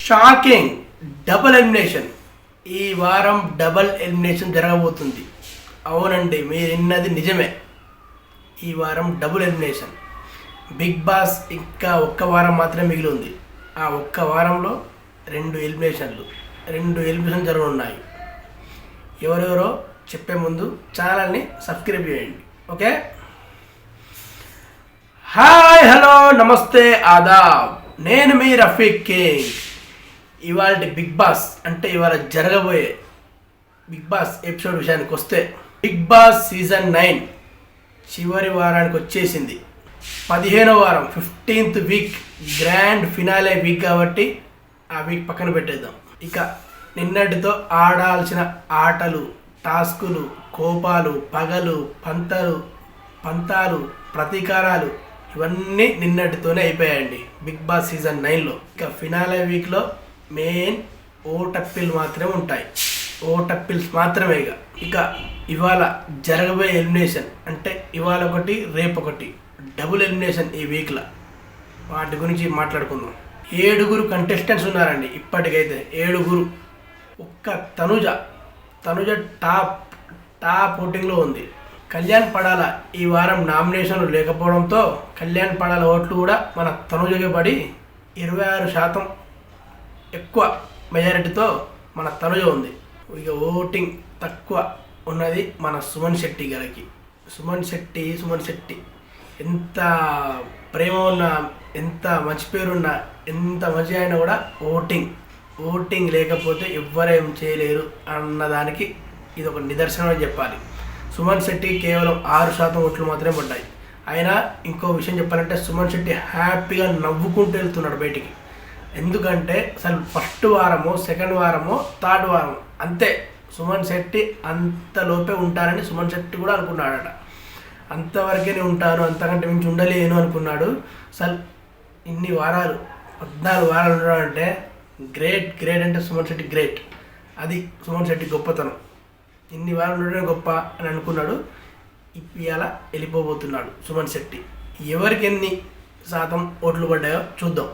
Shocking double elimination. ఈ వారం double elimination జరగబోతుంది. అవునండి, మీరు విన్నది నిజమే. ఈ వారం డబుల్ ఎలిమినేషన్. బిగ్ బాస్ ఇంకా ఒక్క వారం మాత్రమే మిగిలి ఉంది. ఆ ఒక్క వారంలో రెండు ఎలిమినేషన్ జరగనున్నాయి. ఎవరెవరో చెప్పే ముందు ఛానల్ని సబ్స్క్రైబ్ చేయండి. ఓకే, హాయ్, హలో, నమస్తే, ఆదాబ్. నేను మీ రఫీక్ కింగ్. ఇవాళ బిగ్ బాస్ అంటే ఇవాళ జరగబోయే బిగ్ బాస్ ఎపిసోడ్ విషయానికి వస్తే, బిగ్ బాస్ సీజన్ 9 చివరి వారానికి వచ్చేసింది. 15వ వారం 15th week grand finale week కాబట్టి ఆ వీక్ పక్కన పెట్టేద్దాం. ఇక నిన్నటితో ఆడాల్సిన ఆటలు, టాస్కులు, కోపాలు, పగలు, పంతాలు, ప్రతీకారాలు ఇవన్నీ నిన్నటితోనే అయిపోయాయండి బిగ్ బాస్ సీజన్ 9లో. ఇక ఫినాలే వీక్లో మెయిన్ ఓటప్పిల్ మాత్రమే ఉంటాయి. ఓటప్పిల్స్ మాత్రమే. ఇక ఇవాళ జరగబోయే ఎలిమినేషన్ అంటే ఇవాళ ఒకటి, రేపు ఒకటి, డబుల్ ఎలిమినేషన్ ఈ వీక్లో. వాటి గురించి మాట్లాడుకుందాం. 7 కంటెస్టెంట్స్ ఉన్నారండి ఇప్పటికైతే. 7. ఒక్క తనుజ టాప్ ఓటింగ్లో ఉంది. కళ్యాణ్ పడాల ఈ వారం నామినేషన్లు లేకపోవడంతో కళ్యాణ్ పడాల ఓట్లు కూడా మన తనుజకి పడి 26% ఎక్కువ మెజారిటీతో మన తనుజ ఉంది. ఇక ఓటింగ్ తక్కువ ఉన్నది మన సుమన్ శెట్టి గారికి. సుమన్ శెట్టి ఎంత ప్రేమ ఉన్నా, ఎంత మంచి పేరున్నా, ఎంత మంచి అయినా కూడా ఓటింగ్ లేకపోతే ఎవ్వరేం చేయలేరు అన్నదానికి ఇది ఒక నిదర్శనం అని చెప్పాలి. సుమన్ శెట్టి కేవలం 6% ఓట్లు మాత్రమే పడ్డాయి. అయినా ఇంకో విషయం చెప్పాలంటే సుమన్ శెట్టి హ్యాపీగా నవ్వుకుంటూ వెళ్తున్నాడు బయటికి. ఎందుకంటే అసలు ఫస్ట్ వారమో, సెకండ్ వారమో, థర్డ్ వారమో అంతే సుమన్ శెట్టి అంతలోపే ఉంటారని సుమన్ శెట్టి కూడా అనుకున్నాడట. అంతవరకే ఉంటాను, అంతకంటే మించి ఉండలేను అనుకున్నాడు. అసలు ఇన్ని వారాలు 14 వారాలు ఉండడం అంటే గ్రేట్ అంటే సుమన్ శెట్టి గ్రేట్. అది సుమన్ శెట్టి గొప్పతనం. ఇన్ని వారాలు ఉండడమే గొప్ప అని అనుకున్నాడు. ఇవాళ వెళ్ళిపోబోతున్నాడు సుమన్ శెట్టి. ఎవరికి ఎన్ని శాతం ఓట్లు పడ్డాయో చూద్దాం.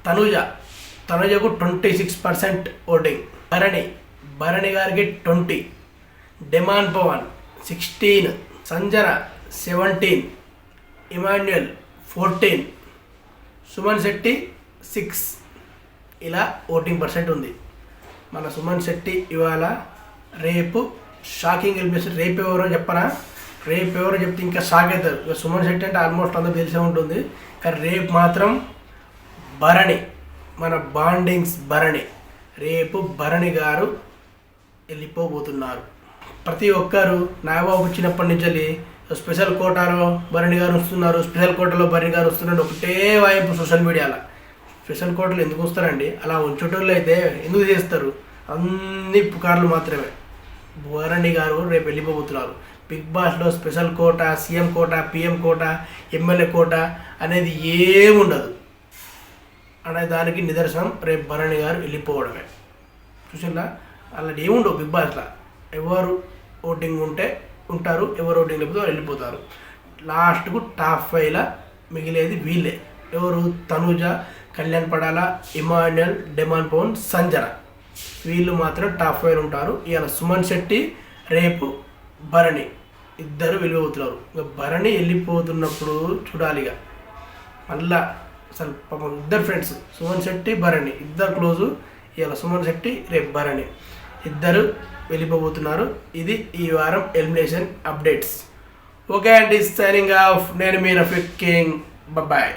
తనుజకు 26% ఓటింగ్. భరణి గారికి 20, డెమాన్ పవన్ 16, సంజన 17, ఇమాన్యుయల్ 14, సుమన్ శెట్టి 6. ఇలా ఓటింగ్ పర్సెంట్ ఉంది. మన సుమన్ శెట్టి ఇవాళ రేపు షాకింగ్ ఎలిమినేషన్. రేపు ఎవరో చెప్తే ఇంకా షాక్ అవుతారు. ఇక సుమన్ శెట్టి అంటే ఆల్మోస్ట్ అందరూ తెలిసే ఉంటుంది. కానీ రేపు మాత్రం భరణి, మన బాండింగ్స్ భరణి, రేపు భరణి గారు వెళ్ళిపోబోతున్నారు. ప్రతి ఒక్కరు నాగబాబు వచ్చినప్పటి నుంచి స్పెషల్ కోటాలో భరణి గారు వస్తున్నారు, స్పెషల్ కోటాలో భరణి గారు వస్తున్నారు, ఒకటే వైపు సోషల్ మీడియాలో. స్పెషల్ కోటలు ఎందుకు వస్తారండి? అలా ఉంచేటోళ్ళు అయితే ఎందుకు చేస్తారు? అన్ని పుకార్లు మాత్రమే. భరణి గారు రేపు వెళ్ళిపోబోతున్నారు. బిగ్ బాస్లో special quota, CM quota, PM quota, MLA quota అనేది ఏముండదు అనే దానికి నిదర్శనం రేపు భరణి గారు వెళ్ళిపోవడమే. చూసిందా? అలా ఏముండవు బిగ్ బాస్లో. ఎవరు ఓటింగ్ ఉంటే ఉంటారు, ఎవరు ఓటింగ్ లేకపోతే వెళ్ళిపోతారు. లాస్ట్కు టాప్ 5లా మిగిలేది వీళ్ళే. ఎవరు? తనుజ, కళ్యాణ్ పడాల, ఇమాన్యుయల్, డెమాన్ పవన్, సంజన. వీళ్ళు మాత్రం టాప్ 5 ఉంటారు. ఇవాళ సుమన్ శెట్టి, రేపు భరణి ఇద్దరు వెళ్ళిపోతున్నారు. ఇక భరణి వెళ్ళిపోతున్నప్పుడు చూడాలిగా మళ్ళా. అసలు పాపం ఇద్దరు ఫ్రెండ్స్, సుమన్ శెట్టి, భరణి ఇద్దరు క్లోజు. ఇవాళ సుమన్ శెట్టి, రేపు భరణి ఇద్దరు వెళ్ళిపోబోతున్నారు. ఇది ఈ వారం ఎలిమినేషన్ అప్డేట్స్. ఓకే అండి, సైనింగ్ ఆఫ్. నేను మీ రఫీక్ కింగ్. బాయ్.